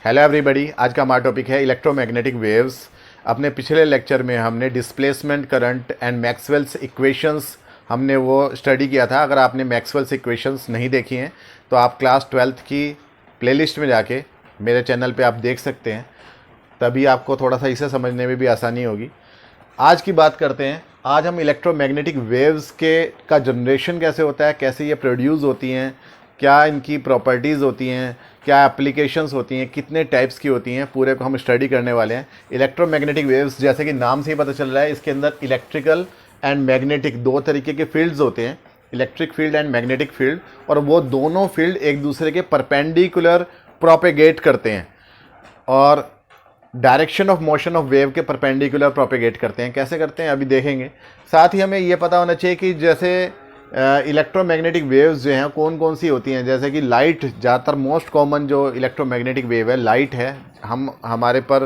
Hello everybody, आज का हमारा टॉपिक है इलेक्ट्रोमैग्नेटिक वेव्स। अपने पिछले लेक्चर में हमने displacement current and Maxwell's equations हमने वो स्टडी किया था। अगर आपने मैक्सवेल्स इक्वेशंस नहीं देखी हैं तो आप क्लास 12th की प्लेलिस्ट में जाके मेरे चैनल पे आप देख सकते हैं, तभी आपको थोड़ा सा इसे समझने में भी आसानी होगी। आज की बात करते हैं। आज हम इलेक्ट्रोमैग्नेटिक वेव्स का जनरेशन कैसे होता है, कैसे ये प्रोड्यूस होती हैं, क्या इनकी प्रॉपर्टीज़ होती हैं, क्या एप्लीकेशंस होती हैं, कितने टाइप्स की होती हैं, पूरे को हम स्टडी करने वाले हैं। इलेक्ट्रोमैग्नेटिक वेव्स जैसे कि नाम से ही पता चल रहा है, इसके अंदर इलेक्ट्रिकल एंड मैग्नेटिक दो तरीके के फील्ड्स होते हैं, electric field and magnetic field, और वो दोनों फील्ड एक दूसरे के परपेंडिकुलर प्रोपेगेट करते हैं और direction of motion of wave के परपेंडिकुलर प्रोपेगेट करते हैं। कैसे करते हैं अभी देखेंगे। साथ ही हमें ये पता होना चाहिए कि जैसे इलेक्ट्रोमैग्नेटिक वेव्स जो हैं कौन कौन सी होती हैं। जैसे कि लाइट, ज़्यादातर मोस्ट कॉमन जो इलेक्ट्रोमैग्नेटिक वेव है लाइट है। हमारे पर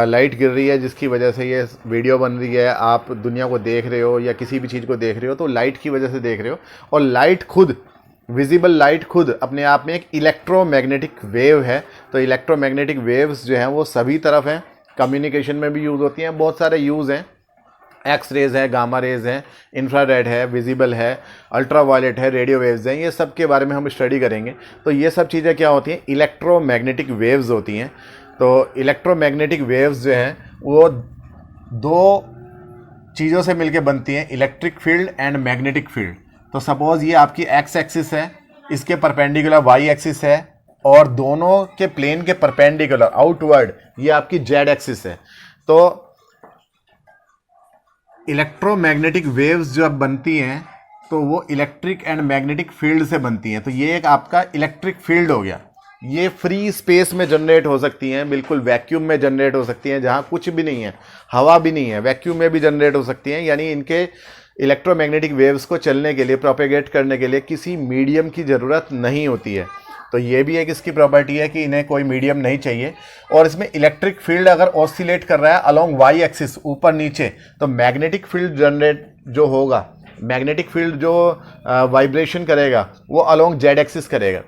लाइट गिर रही है जिसकी वजह से ये वीडियो बन रही है, आप दुनिया को देख रहे हो या किसी भी चीज़ को देख रहे हो तो लाइट की वजह से देख रहे हो। और लाइट खुद, विजिबल लाइट खुद अपने आप में एक इलेक्ट्रोमैग्नेटिक वेव है। तो इलेक्ट्रोमैग्नेटिक वेव्स जो हैं वो सभी तरफ हैं, कम्युनिकेशन में भी यूज़ होती हैं, बहुत सारे यूज़ हैं। एक्स रेज है, गामा रेज है, इंफ्रारेड है, विजिबल है, अल्ट्रावायलेट है, रेडियो वेव्स हैं। ये सब के बारे में हम स्टडी करेंगे। तो ये सब चीज़ें क्या होती हैं, इलेक्ट्रोमैग्नेटिक वेव्स होती हैं। तो इलेक्ट्रोमैग्नेटिक वेव्स जो हैं वो दो चीज़ों से मिलके बनती हैं, electric field and magnetic field. तो सपोज ये आपकी एक्स एक्सिस है, इसके परपेंडिकुलर वाई एक्सिस है, और दोनों के प्लेन के परपेंडिकुलर आउटवर्ड ये आपकी जेड एक्सिस है। तो इलेक्ट्रोमैग्नेटिक वेव्स जो अब बनती हैं तो वो इलेक्ट्रिक एंड मैग्नेटिक फील्ड से बनती हैं। तो ये एक आपका इलेक्ट्रिक फील्ड हो गया। ये फ्री स्पेस में जनरेट हो सकती हैं, बिल्कुल वैक्यूम में जनरेट हो सकती हैं, जहाँ कुछ भी नहीं है, हवा भी नहीं है, वैक्यूम में भी जनरेट हो सकती हैं। यानी इनके इलेक्ट्रोमैग्नेटिक वेव्स को चलने के लिए, प्रोपेगेट करने के लिए किसी मीडियम की ज़रूरत नहीं होती है। तो ये भी एक इसकी प्रॉपर्टी है कि इन्हें कोई मीडियम नहीं चाहिए। और इसमें इलेक्ट्रिक फील्ड अगर ऑसिलेट कर रहा है अलोंग वाई एक्सिस, ऊपर नीचे, तो मैग्नेटिक फील्ड जनरेट जो होगा, मैग्नेटिक फील्ड जो वाइब्रेशन करेगा वो अलोंग जेड एक्सिस करेगा।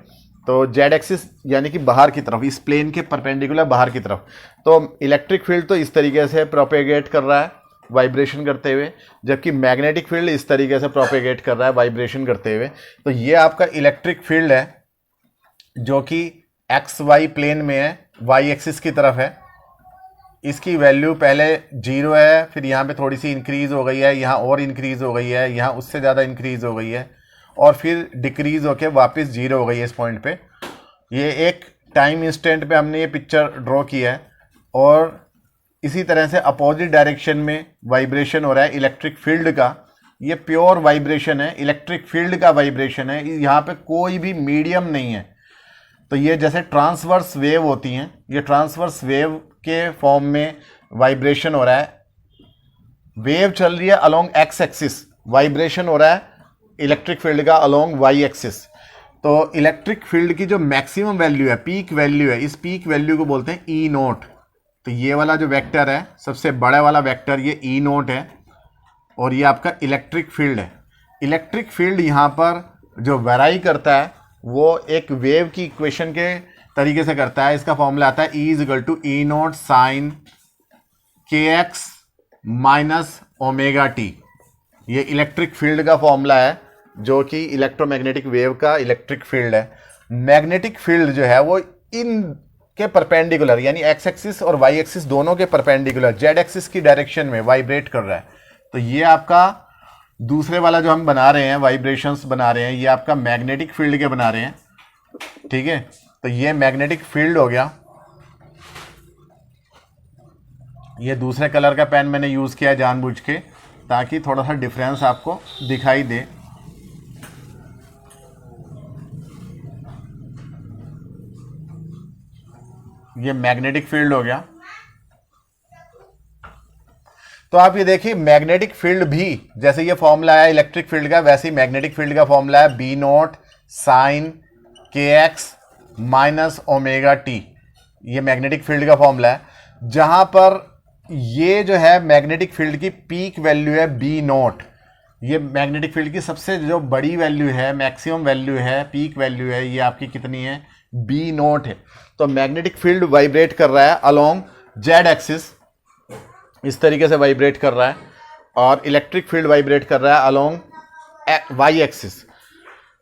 तो जेड एक्सिस यानी कि बाहर की तरफ, इस प्लेन के परपेंडिकुलर बाहर की तरफ। तो इलेक्ट्रिक फील्ड तो इस तरीके से प्रोपेगेट कर रहा है वाइब्रेशन करते हुए, जबकि मैग्नेटिक फील्ड इस तरीके से प्रोपेगेट कर रहा है वाइब्रेशन करते हुए। तो ये आपका इलेक्ट्रिक फील्ड है जो कि एक्स वाई प्लेन में है, वाई एक्सिस की तरफ है। इसकी वैल्यू पहले 0 है, फिर यहाँ पे थोड़ी सी इंक्रीज़ हो गई है, यहाँ और इंक्रीज़ हो गई है, यहाँ उससे ज़्यादा इंक्रीज़ हो गई है, और फिर डिक्रीज़ होके वापस 0 हो गई है इस पॉइंट पे। ये एक टाइम इंस्टेंट पे हमने ये पिक्चर ड्रॉ किया है। और इसी तरह से अपोजिट डायरेक्शन में वाइब्रेशन हो रहा है इलेक्ट्रिक फील्ड का। ये प्योर वाइब्रेशन है, इलेक्ट्रिक फील्ड का वाइब्रेशन है, यहाँ पे कोई भी मीडियम नहीं है। तो ये जैसे ट्रांसवर्स वेव होती हैं, ये ट्रांसवर्स वेव के फॉर्म में वाइब्रेशन हो रहा है। वेव चल रही है अलोंग एक्स एक्सिस, वाइब्रेशन हो रहा है इलेक्ट्रिक फील्ड का अलोंग वाई एक्सिस। तो इलेक्ट्रिक फील्ड की जो मैक्सिमम वैल्यू है, पीक वैल्यू है, इस पीक वैल्यू को बोलते हैं ई नोट। तो ये वाला जो वेक्टर है, सबसे बड़ा वाला वेक्टर, ये ई नोट है, और ये आपका इलेक्ट्रिक फील्ड है। इलेक्ट्रिक फील्ड यहाँ पर जो वेराई करता है वो एक वेव की इक्वेशन के तरीके से करता है। इसका फॉर्मूला आता है E equal to E naught sine k x minus omega t. ये इलेक्ट्रिक फील्ड का फॉर्मूला है जो कि इलेक्ट्रोमैग्नेटिक वेव का इलेक्ट्रिक फील्ड है। मैग्नेटिक फील्ड जो है वो इन के परपेंडिकुलर, यानी एक्स एक्सिस और वाई एक्सिस दोनों के परपेंडिकुलर जेड एक्सिस की डायरेक्शन में वाइब्रेट कर रहा है। तो ये आपका दूसरे वाला जो हम बना रहे हैं, वाइब्रेशंस बना रहे हैं, ये आपका मैग्नेटिक फील्ड के बना रहे हैं। ठीक है, तो ये मैग्नेटिक फील्ड हो गया। ये दूसरे कलर का पेन मैंने यूज़ किया जानबूझ के, ताकि थोड़ा सा डिफरेंस आपको दिखाई दे। ये मैग्नेटिक फील्ड हो गया। तो आप ये देखिए, मैग्नेटिक फील्ड भी जैसे ये फॉर्मूला है इलेक्ट्रिक फील्ड का, वैसे ही मैग्नेटिक फील्ड का फॉर्मूला है B note sine k x minus omega t. ये मैग्नेटिक फील्ड का फॉर्मूला है, जहां पर ये जो है मैग्नेटिक फील्ड की पीक वैल्यू है बी नोट। ये मैग्नेटिक फील्ड की सबसे जो बड़ी वैल्यू है, मैक्सिमम वैल्यू है, पीक वैल्यू है, ये आपकी कितनी है, बी नॉट है। तो मैग्नेटिक फील्ड वाइब्रेट कर रहा है अलोंग जेड एक्सिस, इस तरीके से वाइब्रेट कर रहा है, और इलेक्ट्रिक फील्ड वाइब्रेट कर रहा है अलोंग वाई एक्सिस।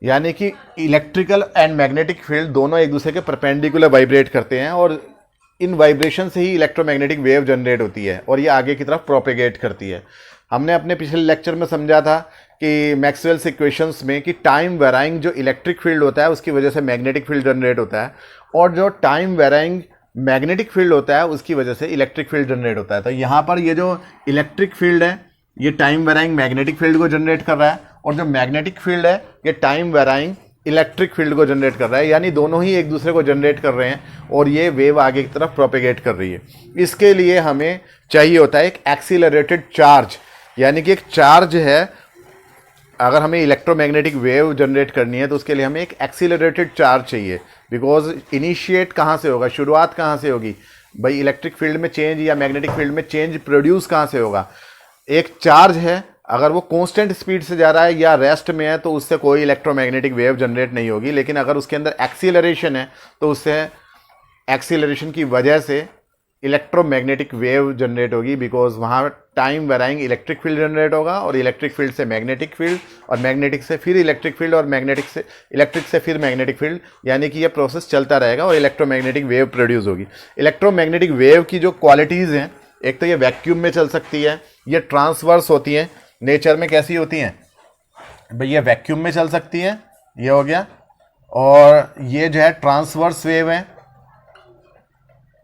यानी कि इलेक्ट्रिकल एंड मैग्नेटिक फील्ड दोनों एक दूसरे के परपेंडिकुलर वाइब्रेट करते हैं, और इन वाइब्रेशन से ही इलेक्ट्रोमैग्नेटिक वेव जनरेट होती है और ये आगे की तरफ प्रोपेगेट करती है। हमने अपने पिछले लेक्चर में समझा था कि मैक्सवेल्स इक्वेशंस में कि टाइम वेराइंग जो इलेक्ट्रिक फील्ड होता है उसकी वजह से मैग्नेटिक फील्ड जनरेट होता है, और जो टाइम वेराइंग मैग्नेटिक फील्ड होता है उसकी वजह से इलेक्ट्रिक फील्ड जनरेट होता है। तो यहाँ पर ये जो इलेक्ट्रिक फील्ड है ये टाइम वेराइंग मैग्नेटिक फील्ड को जनरेट कर रहा है, और जो मैग्नेटिक फील्ड है ये टाइम वेराइंग इलेक्ट्रिक फील्ड को जनरेट कर रहा है। यानी दोनों ही एक दूसरे को जनरेट कर रहे हैं और ये वेव आगे की तरफ प्रोपेगेट कर रही है। इसके लिए हमें चाहिए होता है एक एक्सीलरेटेड चार्ज, यानी कि एक चार्ज है। अगर हमें इलेक्ट्रोमैग्नेटिक वेव जनरेट करनी है तो उसके लिए हमें एक एक्सीलरेटेड चार्ज चाहिए, बिकॉज इनिशिएट कहाँ से होगा, शुरुआत कहाँ से होगी भाई, इलेक्ट्रिक फील्ड में चेंज या मैग्नेटिक फील्ड में चेंज प्रोड्यूस कहाँ से होगा। एक चार्ज है, अगर वो कांस्टेंट स्पीड से जा रहा है या रेस्ट में है तो उससे कोई इलेक्ट्रोमैग्नेटिक वेव जनरेट नहीं होगी, लेकिन अगर उसके अंदर एक्सीलरेशन है तो उससे एक्सीलरेशन की वजह से इलेक्ट्रोमैग्नेटिक वेव जनरेट होगी, बिकॉज वहाँ time varying electric field generate होगा, और इलेक्ट्रिक फील्ड से मैग्नेटिक फील्ड, और मैग्नेटिक से फिर इलेक्ट्रिक फील्ड, और मैग्नेटिक से इलेक्ट्रिक से फिर मैग्नेटिक फील्ड, यानी कि ये प्रोसेस चलता रहेगा और इलेक्ट्रोमैग्नेटिक वेव प्रोड्यूस होगी। इलेक्ट्रोमैग्नेटिक वेव की जो क्वालिटीज़ हैं, एक तो ये वैक्यूम में चल सकती है, ये ट्रांसवर्स होती हैं, नेचर में कैसी होती हैं भाई, ये वैक्यूम में चल सकती है, ये हो गया, और ये जो है ट्रांसवर्स वेव है।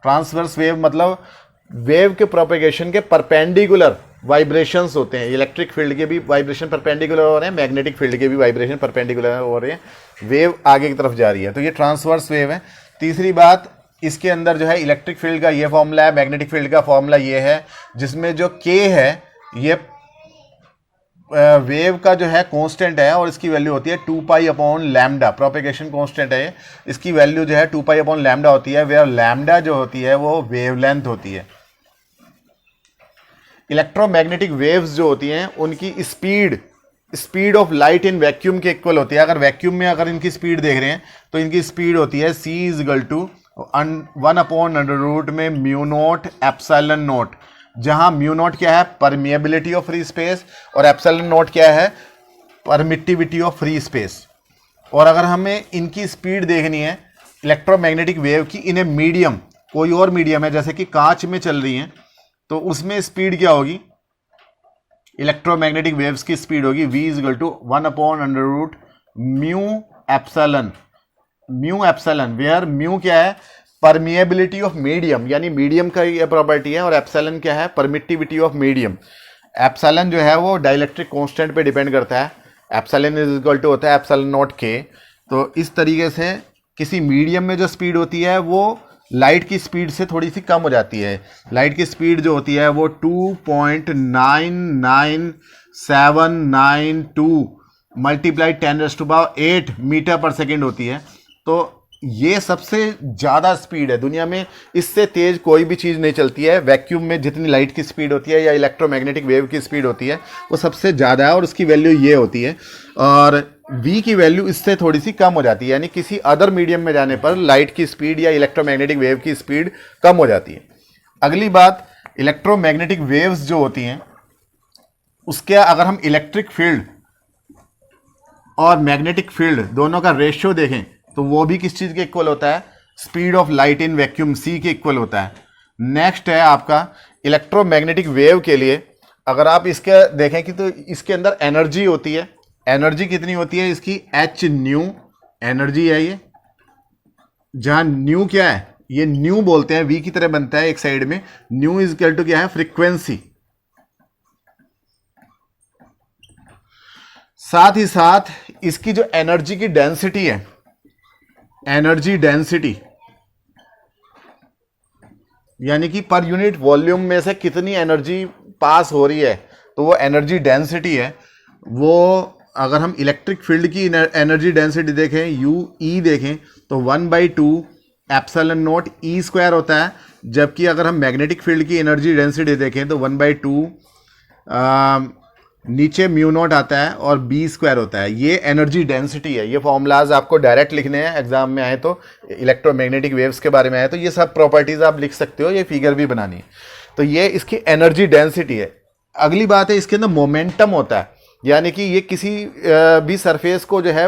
ट्रांसवर्स वेव मतलब वेव के प्रोपेगेशन के परपेंडिकुलर वाइब्रेशंस होते हैं। इलेक्ट्रिक फील्ड के भी वाइब्रेशन परपेंडिकुलर हो रहे हैं, मैग्नेटिक फील्ड के भी वाइब्रेशन परपेंडिकुलर हो रहे हैं, वेव आगे की तरफ जा रही है, तो ये ट्रांसवर्स वेव है। तीसरी बात, इसके अंदर जो है इलेक्ट्रिक फील्ड का ये फॉर्मूला है, मैग्नेटिक फील्ड का फॉर्मूला ये है, जिसमें जो के है ये वेव का जो है कांस्टेंट है, और इसकी वैल्यू होती है 2 pi upon lambda. Propagation constant है, इसकी वैल्यू जो है 2 पाई अपॉन लैम्डा होती है, वेयर लैम्डा जो होती है वो वेवलेंथ होती है। इलेक्ट्रोमैग्नेटिक वेव्स जो होती हैं उनकी speed of light in vacuum के इक्वल होती है। अगर वैक्यूम में अगर इनकी स्पीड देख रहे हैं तो इनकी स्पीड होती है c = 1 अपॉन अंडर रूट में म्यू नॉट एप्सिलॉन नॉट, जहां म्यू नॉट क्या है, परमिएबिलिटी ऑफ फ्री स्पेस, और एप्सिलॉन नॉट क्या है, परमिटिविटी ऑफ फ्री स्पेस। और अगर हमें इनकी स्पीड देखनी है इलेक्ट्रोमैग्नेटिक वेव की इन ए मीडियम, कोई और मीडियम है जैसे कि कांच में चल रही हैं, तो उसमें स्पीड क्या होगी, इलेक्ट्रोमैग्नेटिक वेव्स की स्पीड होगी v = 1 upon under root mu epsilon, where mu क्या है, परमिएबिलिटी ऑफ मीडियम, यानी मीडियम का ये प्रॉपर्टी है, और एप्सिलॉन क्या है, परमिटिविटी ऑफ मीडियम। एप्सिलॉन जो है वो डाइलेक्ट्रिक कांस्टेंट पे डिपेंड करता है, एप्सिलॉन = होता है एप्सिलॉन नॉट k। तो इस तरीके से किसी मीडियम में जो स्पीड होती है वो लाइट की स्पीड से थोड़ी सी कम हो जाती है। लाइट की स्पीड जो होती है वो 2.99792 मल्टीप्लाई 10⁸ मीटर पर सेकेंड होती है। तो ये सबसे ज़्यादा स्पीड है दुनिया में, इससे तेज़ कोई भी चीज़ नहीं चलती है। वैक्यूम में जितनी लाइट की स्पीड होती है या इलेक्ट्रोमैग्नेटिक वेव की स्पीड होती है वो सबसे ज़्यादा है, और उसकी वैल्यू ये होती है, और v की वैल्यू इससे थोड़ी सी कम हो जाती है, यानी किसी अदर मीडियम में जाने पर लाइट की स्पीड या इलेक्ट्रोमैग्नेटिक वेव की स्पीड कम हो जाती है। अगली बात, इलेक्ट्रोमैग्नेटिक वेव्स जो होती हैं उसके अगर हम इलेक्ट्रिक फील्ड और मैग्नेटिक फील्ड दोनों का रेशियो देखें तो वो भी किस चीज़ के इक्वल होता है, speed of light in vacuum c के इक्वल होता है। नेक्स्ट है आपका इलेक्ट्रोमैग्नेटिक वेव के लिए अगर आप इसके देखें कि तो इसके अंदर एनर्जी होती है, एनर्जी कितनी होती है इसकी, h न्यू एनर्जी है ये, जहां न्यू क्या है, ये न्यू बोलते हैं, v की तरह बनता है एक साइड में, न्यू = क्या है, फ्रीक्वेंसी। साथ ही साथ इसकी जो एनर्जी की डेंसिटी है, एनर्जी डेंसिटी यानी कि पर यूनिट वॉल्यूम में से कितनी एनर्जी पास हो रही है, तो वो एनर्जी डेंसिटी है। वो अगर हम इलेक्ट्रिक फील्ड की एनर्जी डेंसिटी देखें, UE देखें, तो 1/2 एप्सिलॉन नॉट E² होता है, जबकि अगर हम मैग्नेटिक फील्ड की एनर्जी डेंसिटी देखें तो 1/2 नीचे म्यू नॉट आता है और बी स्क्वायर होता है। ये एनर्जी डेंसिटी है। ये फॉर्मूलाज आपको डायरेक्ट लिखने हैं एग्जाम में आए तो, इलेक्ट्रोमैग्नेटिक वेव्स के बारे में आए तो ये सब प्रॉपर्टीज आप लिख सकते हो, ये फिगर भी बनानी है। तो ये इसकी एनर्जी डेंसिटी है। अगली बात है इसके अंदर मोमेंटम होता है, यानी कि ये किसी भी सरफेस को जो है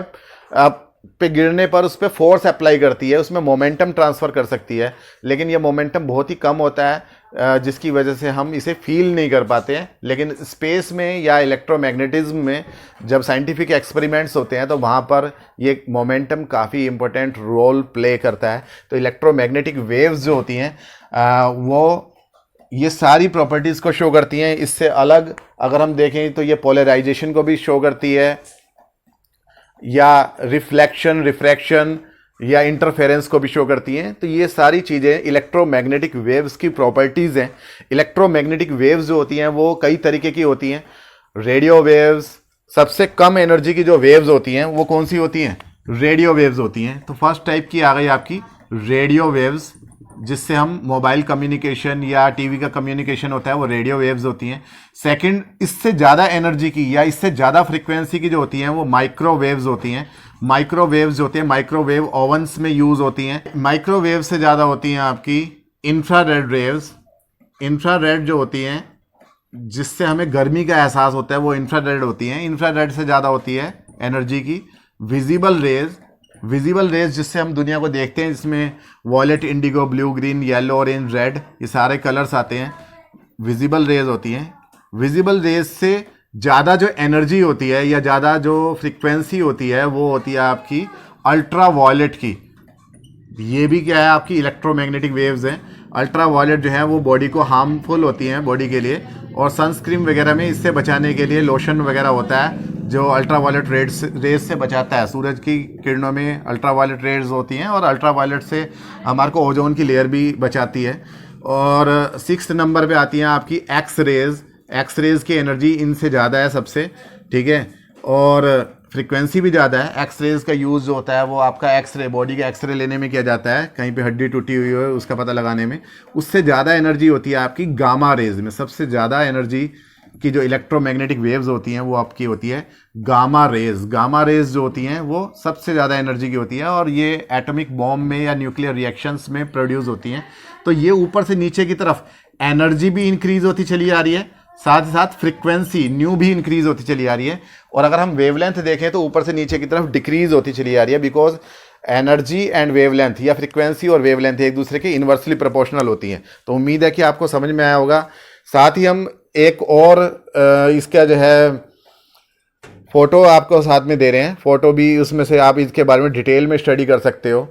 आप पे गिरने पर उस पर फोर्स अप्लाई करती है, उसमें मोमेंटम ट्रांसफ़र कर सकती है, लेकिन ये मोमेंटम बहुत ही कम होता है जिसकी वजह से हम इसे फील नहीं कर पाते हैं। लेकिन स्पेस में या इलेक्ट्रोमैग्नेटिज्म में जब साइंटिफिक एक्सपेरिमेंट्स होते हैं तो वहाँ पर ये मोमेंटम काफ़ी इंपॉर्टेंट रोल प्ले करता है। तो इलेक्ट्रोमैग्नेटिक वेव्स जो होती हैं वो ये सारी प्रॉपर्टीज़ को शो करती हैं। इससे अलग अगर हम देखें तो ये पोलराइजेशन को भी शो करती है, या रिफ्लेक्शन, रिफ्रैक्शन या इंटरफेरेंस को भी शो करती हैं। तो ये सारी चीज़ें इलेक्ट्रोमैग्नेटिक वेव्स की प्रॉपर्टीज़ हैं। इलेक्ट्रोमैग्नेटिक वेव्स जो होती हैं वो कई तरीके की होती हैं। रेडियो वेव्स, सबसे कम एनर्जी की जो वेव्स होती हैं वो कौन सी होती हैं? रेडियो वेव्स होती हैं। तो फर्स्ट टाइप की आ गई आपकी रेडियो वेव्स, जिससे हम मोबाइल कम्युनिकेशन या टीवी का कम्युनिकेशन होता है, वो रेडियो वेव्स होती हैं। सेकंड, इससे ज़्यादा एनर्जी की या इससे ज़्यादा फ्रीक्वेंसी की जो होती हैं वो माइक्रोवेव्स होती हैं। माइक्रोवेव्स जो होती हैं माइक्रोवेव ओवंस में यूज़ होती हैं। माइक्रोवेव से ज़्यादा होती हैं आपकी इंफ्रारेड वेव्स। इंफ्रारेड जो होती हैं जिससे हमें गर्मी का एहसास होता है वो इंफ्रारेड होती हैं। इंफ्रारेड से ज़्यादा होती है एनर्जी की विजिबल रेज। विजिबल रेज जिससे हम दुनिया को देखते हैं, जिसमें violet, indigo, blue, green, yellow, orange, red, ये सारे कलर्स आते हैं, विजिबल रेज होती हैं। विजिबल रेज से ज़्यादा जो एनर्जी होती है या ज़्यादा जो फ्रीक्वेंसी होती है वो होती है आपकी अल्ट्रा वॉयलेट की। ये भी क्या है, आपकी इलेक्ट्रोमैग्नेटिक वेव्स हैं। अल्ट्रा वायलेट जो है वो बॉडी को हार्मफुल होती हैं बॉडी के लिए, और सनस्क्रीन वगैरह में इससे बचाने के लिए लोशन वगैरह होता है जो अल्ट्रा वायलेट रेज से बचाता है। सूरज की किरणों में अल्ट्रा वायलेट रेज होती हैं और अल्ट्रा वायलेट से हमारे को ओजोन की लेयर भी बचाती है। और 6 नंबर पे आती हैं आपकी एक्स रेज। एक्स रेज की एनर्जी इनसे ज़्यादा है सबसे, ठीक है, और फ्रीक्वेंसी भी ज़्यादा है। एक्स रेज का यूज़ जो होता है वो आपका एक्सरे, बॉडी का एक्सरे लेने में किया जाता है, कहीं पे हड्डी टूटी हुई हो उसका पता लगाने में। उससे ज़्यादा एनर्जी होती है आपकी गामा रेज में। सबसे ज़्यादा एनर्जी की जो इलेक्ट्रोमैग्नेटिक वेव्स होती हैं वो आपकी होती है गामा रेज। गामा रेज जो होती हैं वो सबसे ज़्यादा एनर्जी की होती है, और ये एटॉमिक बॉम्ब में या न्यूक्लियर रिएक्शंस में प्रोड्यूस होती हैं। तो ये ऊपर से नीचे की तरफ एनर्जी भी इंक्रीज होती चली आ रही है, साथ ही साथ फ्रीक्वेंसी न्यू भी इंक्रीज होती चली आ रही है। और अगर हम वेवलेंथ देखें तो ऊपर से नीचे की तरफ डिक्रीज होती चली आ रही है, बिकॉज एनर्जी एंड वेवलेंथ या फ्रीक्वेंसी और वेवलेंथ एक दूसरे के इन्वर्सली प्रोपोर्शनल होती हैं। तो उम्मीद है कि आपको समझ में आया होगा। साथ ही हम एक और इसका जो है फोटो आपको साथ में दे रहे हैं, फोटो भी उसमें से आप इसके बारे में डिटेल में स्टडी कर सकते हो।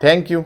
Thank you.